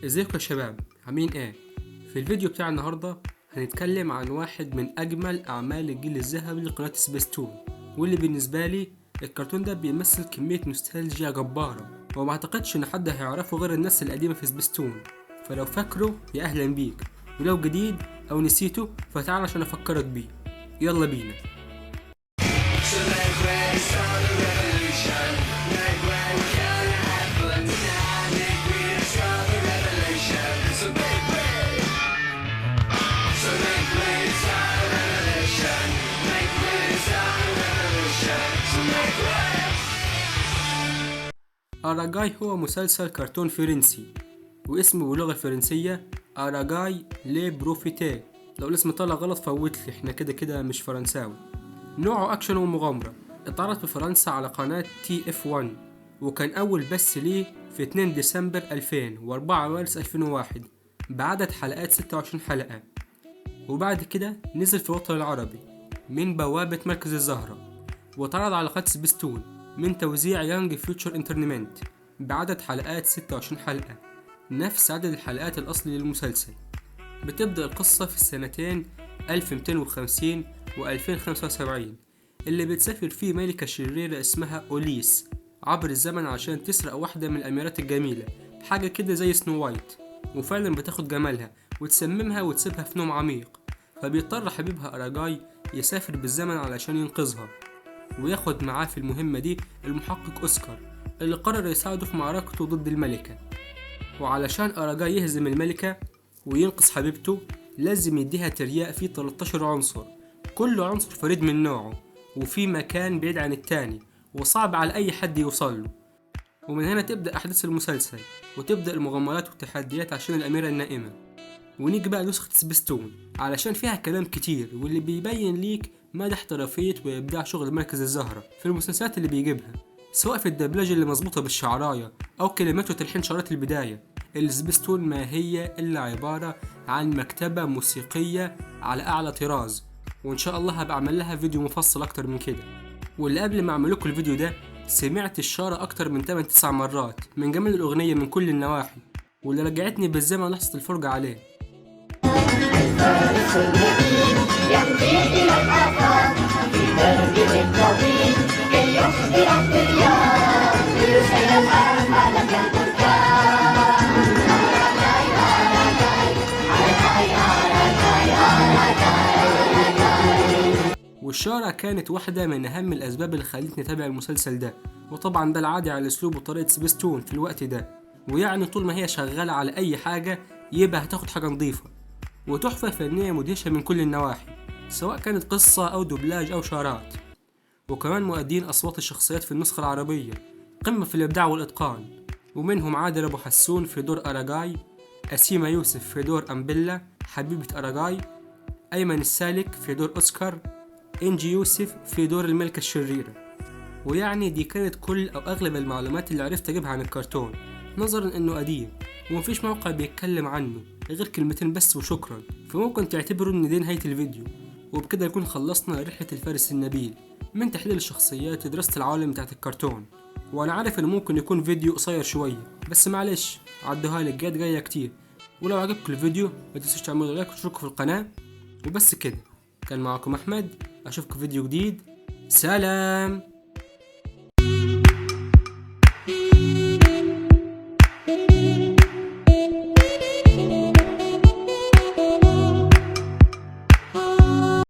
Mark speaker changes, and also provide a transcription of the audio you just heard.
Speaker 1: ازيكم يا شباب، عاملين ايه؟ في الفيديو بتاع النهارده هنتكلم عن واحد من اجمل اعمال الجيل الذهبي لقناة سبيستون، واللي بالنسبه لي الكرتون ده بيمثل كمية نوستالجيا جبارة، وما اعتقدش ان حد هيعرفه غير الناس القديمة في سبيستون. فلو فاكره يا اهلا بيك، ولو جديد او نسيته فتعال عشان افكرك بيه. يلا بينا. أراجاي هو مسلسل كرتون فرنسي، واسمه باللغة الفرنسية أراجاي لي بروفيتي. لو الاسم طلع غلط فوتلي، احنا كده كده مش فرنساوي. نوعه أكشن ومغامرة، اتعرض في فرنسا على قناة TF1، وكان أول بث ليه في 2 ديسمبر 2000 و4 مارس 2001 بعدد حلقات 26 حلقة. وبعد كده نزل في الوطن العربي من بوابة مركز الزهرة، واتعرض على قناة سبيستون من توزيع يانج فيوتشر انترنمنت بعدد حلقات 26 حلقة، نفس عدد الحلقات الأصلي للمسلسل. بتبدأ القصة في السنتين 1250 و 2075، اللي بتسافر فيه ملكة شريرة اسمها أوليس عبر الزمن عشان تسرق واحدة من الأميرات الجميلة، حاجة كده زي سنو وايت، وفعلا بتاخد جمالها وتسممها وتسيبها في نوم عميق. فبيضطر حبيبها أراجاي يسافر بالزمن علشان ينقذها، وياخد معاه في المهمة دي المحقق أوسكار، اللي قرر يساعده في معركته ضد الملكة. وعلشان أراجاي يهزم الملكة وينقذ حبيبته لازم يديها ترياق فيه 13 عنصر، كل عنصر فريد من نوعه وفي مكان بعيد عن التاني وصعب على أي حد يوصله. ومن هنا تبدأ أحداث المسلسل، وتبدأ المغامرات والتحديات عشان الأميرة النائمة. ونيجي بقى نسخة سبيستون علشان فيها كلام كتير، واللي بيبين ليك مدى احترافية وإبداع شغل مركز الزهرة في المسلسلات اللي بيجيبها، سواء في الدبلجة اللي مظبوطة بالشعراية أو كلمات وتلحين شعارات البداية. السبيستون ما هي إلا عبارة عن مكتبة موسيقية على أعلى طراز، وإن شاء الله هبقى أعمل لها فيديو مفصل أكتر من كده. واللي قبل ما أعمل لكم الفيديو ده سمعت الشارة أكتر من 8-9 مرات من جمال الأغنية من كل النواحي، واللي رجعتني بالزمن لحظة الفرجة عليه.
Speaker 2: الفارس المبين يمضي إلى الآفاق في دربه الطويل كي يخبر الدنيا يرسل الأمل كالبركان.
Speaker 1: والشارة كانت واحدة من أهم الأسباب اللي خلتني أتابع المسلسل ده، وطبعا ده العادي على أسلوب وطريقة سبيستون في الوقت ده. ويعني طول ما هي شغالة على أي حاجة يبقى هتاخد حاجة نظيفة وتحفة فنية مدهشة من كل النواحي، سواء كانت قصة أو دوبلاج أو شارات. وكمان مؤدين أصوات الشخصيات في النسخة العربية قمة في الإبداع والإتقان، ومنهم عادل أبو حسون في دور أراجاي، أسيما يوسف في دور أمبيلا حبيبة أراجاي، أيمن السالك في دور أوسكار، إنجي يوسف في دور الملكة الشريرة. ويعني دي كانت كل أو أغلب المعلومات اللي عرفت أجيبها عن الكرتون، نظرا إنه قديم ومفيش موقع بيتكلم عنه غير كلمتين بس وشكرا. فممكن تعتبروا إن دي نهاية الفيديو، وبكده نكون خلصنا رحلة الفارس النبيل من تحليل الشخصيات لدراسة العوالم بتاعت الكرتون. وأنا عارف إنه ممكن يكون فيديو قصير شوية، بس معلش عدوها لك، جاية كتير. ولو عجبكم الفيديو ما تنسوش تعملوا لايك وتشتركوا في القناة. وبس كده، كان معكم أحمد، أشوفكم في فيديو جديد. سلام.